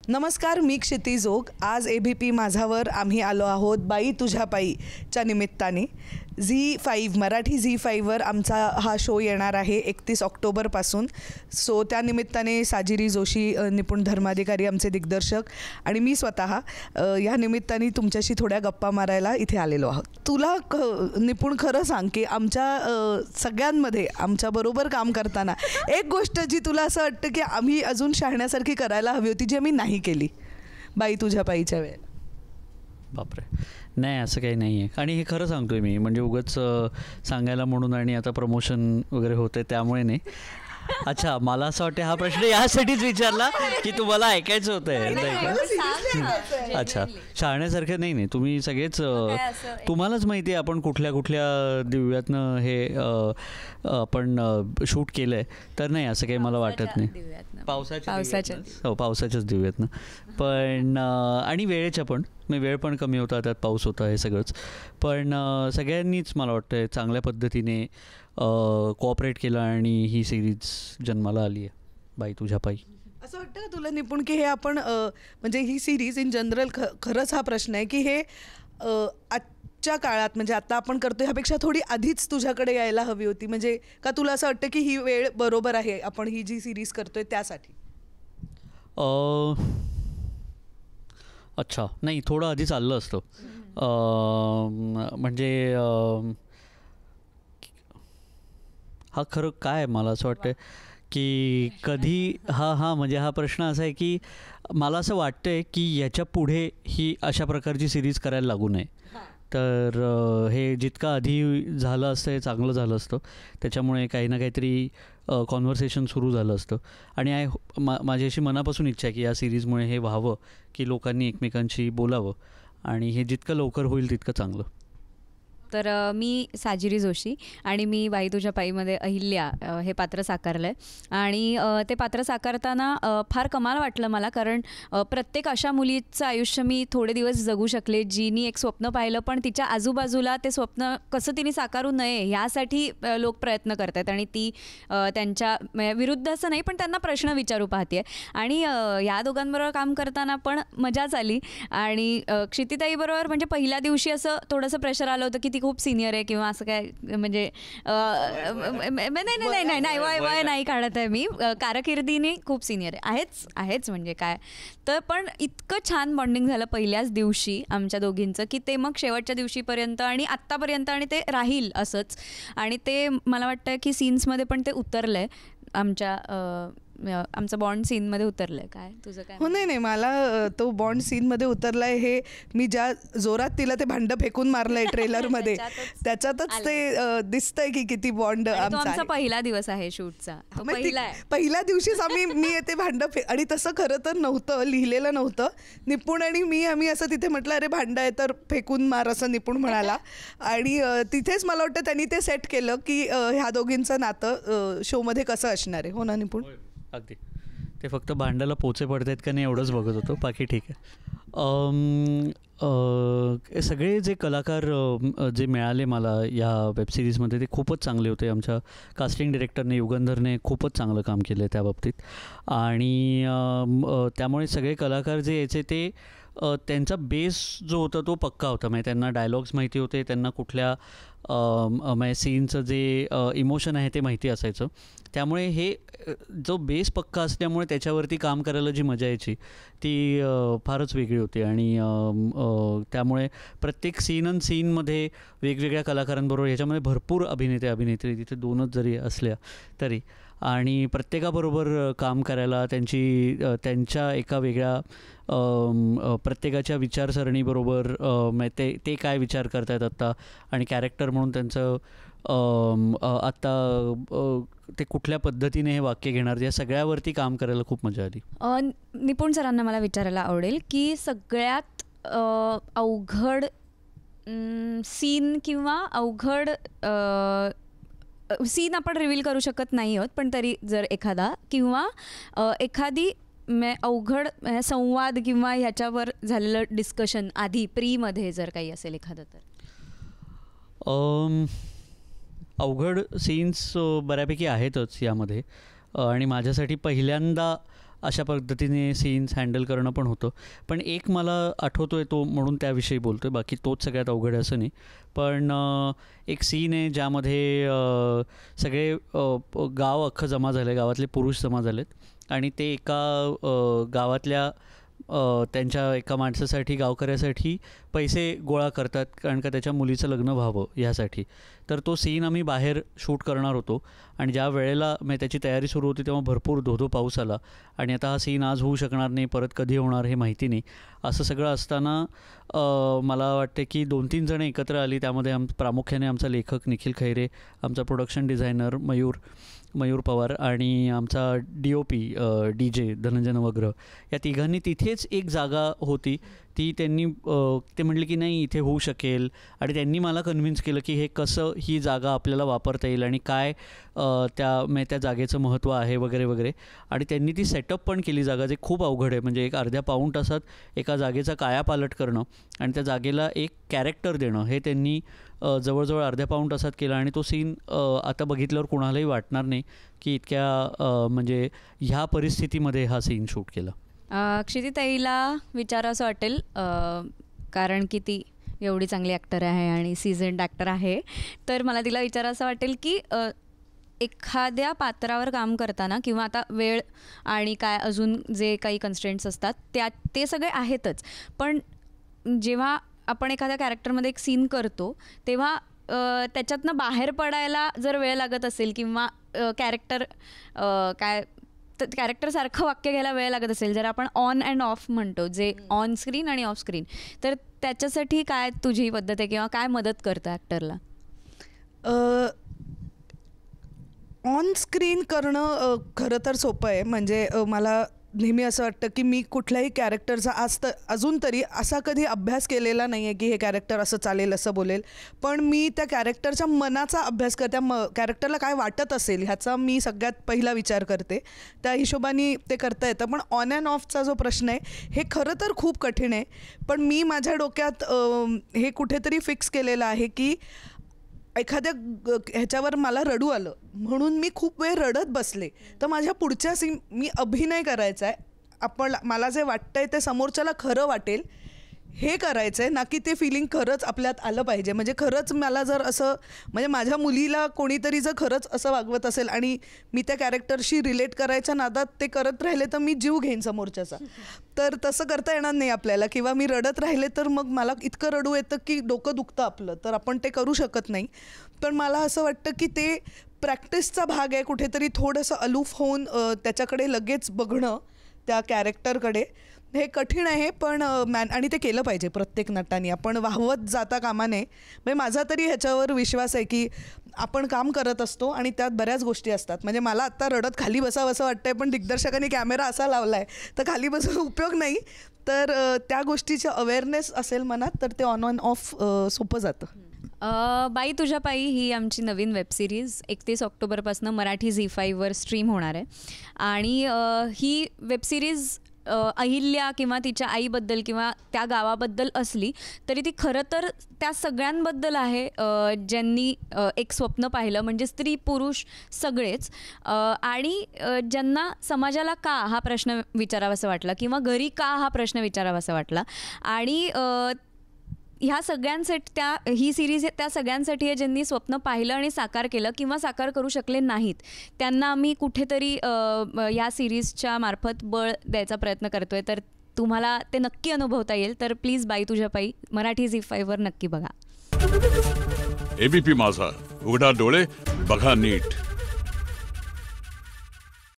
नमस्कार, मी क्षिती जोग. आज ABP माझावर आम्ही आलो आहोत बाई तुझ्या पाईच्या निमित्ताने. झी5 मराठी झी5वर आमचा हा शो येणार आहे 31 ऑक्टोबरपासून. सो त्यानिमित्ताने साजिरी जोशी, निपुण धर्माधिकारी आमचे दिग्दर्शक, आणि मी स्वतः या निमित्ताने तुमच्याशी थोड्या गप्पा मारायला इथे आलेलो आहोत. तुला निपुण खरं सांग की आमच्या सगळ्यांमध्ये आमच्याबरोबर काम करताना एक गोष्ट जी तुला असं वाटतं की आम्ही अजून शहाण्यासारखी करायला हवी होती, जी आम्ही नाही केली बाई तुझ्या पाईच्या वेळेला. बापरे, नाही असं काही नाही आहे. आणि हे खरं सांगतोय मी, म्हणजे उगाच सांगायला म्हणून आणि आता प्रमोशन वगैरे होते त्यामुळे नाही. अच्छा, मला असं वाटतं हा प्रश्न यासाठीच विचारला की तुम्हाला ऐकायचं होतं. नाही, अच्छा, शहाण्यासारखं नाही. तुम्ही सगळेच तुम्हालाच माहिती आहे आपण कुठल्या कुठल्या दिव्यातनं हे आपण शूट केलं आहे, तर नाही असं काही मला वाटत नाही. पावसाच्याच दिव्यातनं पण, आणि वेळेच्या पण, वेळ पण कमी होता, त्यात पाऊस होता, हे सगळंच. पण सगळ्यांनीच मला वाटतं चांगल्या पद्धतीने कोऑपरेट केलं आणि ही सिरीज जन्माला आली आहे बाई तुझ्या पाई. असं वाटतं का तुला निपुण की हे आपण म्हणजे ही सिरीज इन जनरल खरंच हा प्रश्न आहे की हे आजच्या काळात, म्हणजे आता आपण करतो ह्यापेक्षा थोडी आधीच तुझ्याकडे यायला हवी होती, म्हणजे का तुला असं वाटतं की ही वेळ बरोबर आहे आपण ही जी सिरीज करतोय त्यासाठी? अच्छा, नाही, थोडं आधी चाललं असतं. म्हणजे हा खरं काय मला असं वाटतं की कधी म्हणजे हा प्रश्न असा आहे की मला असं वाटतं आहे की याच्या पुढे ही अशा प्रकारची सिरीज करायला लागू नये. तर हे जितकं आधी झालं असतं हे चांगलं झालं असतं. त्याच्यामुळे काही ना काहीतरी कॉन्व्हर्सेशन सुरू झालं असतं. आणि माझी अशी मनापासून इच्छा आहे की या सिरीजमुळे हे व्हावं की लोकांनी एकमेकांशी बोलावं, आणि हे जितकं लवकर होईल तितकं चांगलं. तर मी साजिरी जोशी आणि मी बाई तुझ्या पाईमध्ये अहिल्या हे पात्र साकारलं आहे. आणि ते पात्र साकारताना फार कमाल वाटलं मला, कारण प्रत्येक अशा मुलीचं आयुष्य मी थोडे दिवस जगू शकले जिनी एक स्वप्न पाहिलं, पण तिच्या आजूबाजूला ते स्वप्न कसं तिने साकारू नये ह्यासाठी लोक प्रयत्न करत आहेत, आणि ती त्यांच्या विरुद्ध असं नाही पण त्यांना प्रश्न विचारू पाहते. आणि ह्या दोघांबरोबर काम करताना पण मजाच आली. आणि क्षितिताईबरोबर म्हणजे पहिल्या दिवशी असं थोडंसं प्रेशर आलं होतं की ती खूप सिनियर आहे किंवा असं काय, म्हणजे नाही वय नाही काढत आहे मी, कारकिर्दीने खूप सिनियर आहेच म्हणजे काय. तर पण इतकं छान बॉन्डिंग झालं पहिल्याच दिवशी आमच्या दोघींचं की ते मग शेवटच्या दिवशीपर्यंत आणि आत्तापर्यंत, आणि ते राहील असंच. आणि ते मला वाटतं की सीन्समध्ये पण ते उतरलं आहे, आमचा बॉन्ड सीनमध्ये उतरलंय. काय तुझं काय? हो, नाही, मला तो बॉन्ड सीनमध्ये उतरलाय हे मी ज्या जोरात तिला ते भांडं फेकून मारलंय ट्रेलरमध्ये त्याच्यातच ते दिसतंय की किती बॉन्ड आमचा पहिला दिवस आहे शूटचा. पहिल्या दिवशीच मी ते भांडं आणि तसं खरं तर नव्हतं, लिहिलेलं नव्हतं. निपुण आणि आम्ही असं तिथे म्हटलं अरे भांडं आहे तर फेकून मार, असं निपुण म्हणाला. आणि तिथेच मला वाटतं त्यांनी ते सेट केलं की ह्या दोघींचं नातं शोमध्ये कसं असणार आहे. हो ना निपुण? अगदी. ते फक्त भांड्याला पोचे पडतायत का नाही एवढंच बघत होतो, बाकी ठीक आहे. सगळे जे कलाकार जे मिळाले मला या वेबसिरीजमध्ये ते खूपच चांगले होते. आमच्या कास्टिंग डिरेक्टरने, युगंधरने खूपच चांगलं काम केलं आहे त्या बाबतीत. आणि त्यामुळे सगळे कलाकार जे यायचे ते त्यांचा बेस जो होता तो पक्का होता. म्हणजे त्यांना डायलॉग्स माहिती होते, त्यांना कुठल्या म्हणजे सीनचं जे इमोशन आहे ते माहिती असायचं. त्यामुळे हे जो बेस पक्का असल्यामुळे त्याच्यावरती काम करायला जी मजा यायची ती फारच वेगळी होती. आणि त्यामुळे प्रत्येक सीनमध्ये वेगवेगळ्या कलाकारांबरोबर, ह्याच्यामध्ये भरपूर अभिनेते अभिनेत्री, तिथे 2च जरी असल्या तरी, आणि प्रत्येकाबरोबर काम करायला त्यांच्या एका वेगळ्या प्रत्येकाच्या विचारसरणीबरोबर ते काय विचार करतायत आत्ता, आणि कॅरेक्टर म्हणून त्यांचं आत्ता ते कुठल्या पद्धतीने हे वाक्य घेणार, या सगळ्यावरती काम करायला खूप मजा आली. निपुण सरांना मला विचारायला आवडेल की सगळ्यात अवघड सीन किंवा अवघड सीन आपण रिव्हील करू शकत नाही आहोत, पण तरी जर एखादा किंवा एखादी अवघड संवाद किंवा ह्याच्यावर झालेलं डिस्कशन आधी प्रीमध्ये जर काही असेल एखादं तर? अवघड सीन्स बऱ्यापैकी आहेतच यामध्ये. आणि माझ्यासाठी पहिल्यांदा अशा पद्धतीने सीन्स हँडल करणं पण होतं. पण एक मला आठवतो आहे तो म्हणून त्याविषयी बोलतो आहे, बाकी तोच सगळ्यात अवघड आहे असं नाही. पण एक सीन आहे ज्यामध्ये सगळे गाव अख्खं जमा झालं आहे, गावातले पुरुष जमा झालेत आणि ते एका गावातल्या त्यांच्या एका माणसासाठी, गावकऱ्यासाठी पैसे गोळा करतात कारण का त्याच्या मुलीचं लग्न व्हावं ह्यासाठी. तर तो सीन आम्ही बाहेर शूट करणार होतो आणि ज्या वेळेला त्याची तयारी सुरू होती तेव्हा भरपूर धोधो पाऊस आला आणि आता हा सीन आज होऊ शकणार नाही, परत कधी होणार हे माहिती नाही. असं सगळं असताना मला वाटते की 2-3 जण एकत्र आली. त्यामध्ये प्रामुख्याने आमचा लेखक निखिल खैरे, आमचा प्रोडक्शन डिझायनर मयूर पवार आणि आमचा DOP DJ धनंजय नवग्रह, या तिघांनी तिथेच एक जागा होती ती त्यांनी ते म्हणले की नाही इथे होऊ शकेल आणि त्यांनी मला कन्व्हिन्स केलं की हे कसं ही जागा आपल्याला वापरता येईल आणि काय त्या जागेचं महत्त्व आहे वगैरे वगैरे. आणि त्यांनी ती सेटअप पण केली जागा, जे खूप अवघड आहे. म्हणजे एक अर्ध्या पाऊण तासात एका जागेचा कायापालट करणं आणि त्या जागेला एक कॅरेक्टर देणं हे त्यांनी जवळजवळ अर्ध्या पाऊण तासात केलं. आणि तो सीन आता बघितल्यावर कुणालाही वाटणार नाही की इतक्या म्हणजे ह्या परिस्थितीमध्ये हा सीन शूट केला. क्षितिताईला विचारावं असं वाटेल, कारण की ती एवढी चांगली ॲक्टर आहे आणि सीझन्ड ॲक्टर आहे, तर मला तिला विचारावं असं वाटेल की एखाद्या पात्रावर काम करताना किंवा आता वेळ आणि काय अजून जे काही कन्स्ट्रेंट्स असतात ते सगळे आहेतच, पण जेव्हा आपण एखाद्या कॅरेक्टरमध्ये एक सीन करतो तेव्हा त्याच्यातनं बाहेर पडायला जर वेळ लागत असेल किंवा कॅरेक्टरसारखं वाक्य घ्यायला वेळ लागत असेल, जर आपण ऑन अँड ऑफ म्हणतो, जे ऑन स्क्रीन आणि ऑफ स्क्रीन, तर त्याच्यासाठी काय तुझी पद्धत आहे किंवा काय मदत करतं ॲक्टरला? ऑन स्क्रीन करणं खरं तर सोपं आहे. म्हणजे मला नेहमी असं वाटतं की मी कुठल्याही कॅरेक्टरचा अजून तरी असा कधी अभ्यास केलेला नाही आहे की हे कॅरेक्टर असं चालेल, असं बोलेल, पण मी त्या कॅरेक्टरच्या मनाचा अभ्यास करते. कॅरेक्टरला काय वाटत असेल ह्याचा मी सगळ्यात पहिला विचार करते. त्या हिशोबाने ते करता येतं. पण ऑन अँड ऑफचा जो प्रश्न आहे हे खरं तर खूप कठीण आहे. पण मी माझ्या डोक्यात हे कुठेतरी फिक्स केलेलं आहे की एखाद्या ह्याच्यावर मला रडू आलं म्हणून मी खूप वेळ रडत बसले तर माझ्या पुढच्या सीन मी अभिनय करायचा आहे. मला जे वाटतंय ते समोरच्याला खरं वाटेल हे करायचं आहे, ना की ते फिलिंग खरंच आपल्यात आलं पाहिजे. म्हणजे खरंच मला जर असं म्हणजे माझ्या मुलीला कोणीतरी जर खरंच असं वागवत असेल आणि मी त्या कॅरेक्टरशी रिलेट करायच्या नादात ते करत राहिले तर मी जीव घेईन समोरच्याचा. तर तसं करता येणार नाही आपल्याला. किंवा मी रडत राहिले तर मग मला इतकं रडू येतं की डोकं दुखतं आपलं, तर आपण ते करू शकत नाही. पण मला असं वाटतं की ते प्रॅक्टिसचा भाग आहे. कुठेतरी थोडंसं अलूफ होऊन त्याच्याकडे लगेच बघणं, त्या कॅरेक्टरकडे, हे कठीण आहे. पण आणि ते केलं पाहिजे प्रत्येक नटाने. आपण वाहवत जाता कामा नये. म्हणजे माझा तरी ह्याच्यावर विश्वास आहे की आपण काम करत असतो आणि त्यात बऱ्याच गोष्टी असतात. म्हणजे मला आत्ता रडत खाली बसावं असं वाटतंय, पण दिग्दर्शकाने कॅमेरा असा लावला आहे तर खाली बसून उपयोग नाही. तर त्या गोष्टीचं अवेअरनेस असेल मनात तर ते ऑन अँड ऑफ सोपं जातं. बाई तुझ्या पायी ही आमची नवीन वेबसिरीज 31 ऑक्टोबरपासून मराठी झी5वर स्ट्रीम होणार आहे. आणि ही वेबसिरीज अहिल्या किंवा तिच्या आईबद्दल किंवा त्या गावाबद्दल असली तरी ती खरं तर त्या सगळ्यांबद्दल आहे ज्यांनी एक स्वप्न पाहिलं, म्हणजे स्त्री पुरुष सगळेच, आणि ज्यांना समाजाला का हा प्रश्न विचारावासा वाटला किंवा घरी का हा प्रश्न विचारावासा वाटला. आणि ह्या सगळ्यांसाठी ही सिरीज त्या सगळ्यांसाठी आहे ज्यांनी स्वप्न पाहिलं आणि साकार केलं किंवा साकार करू शकले नाहीत. त्यांना आम्ही कुठेतरी ह्या सिरीजच्या मार्फत बळ द्यायचा प्रयत्न करतोय. तर तुम्हाला ते नक्की अनुभवता येईल. तर प्लीज बाई तुझ्या पायी मराठी झी5वर नक्की बघा. ABP माझा, उघडा डोळे बघा नीट.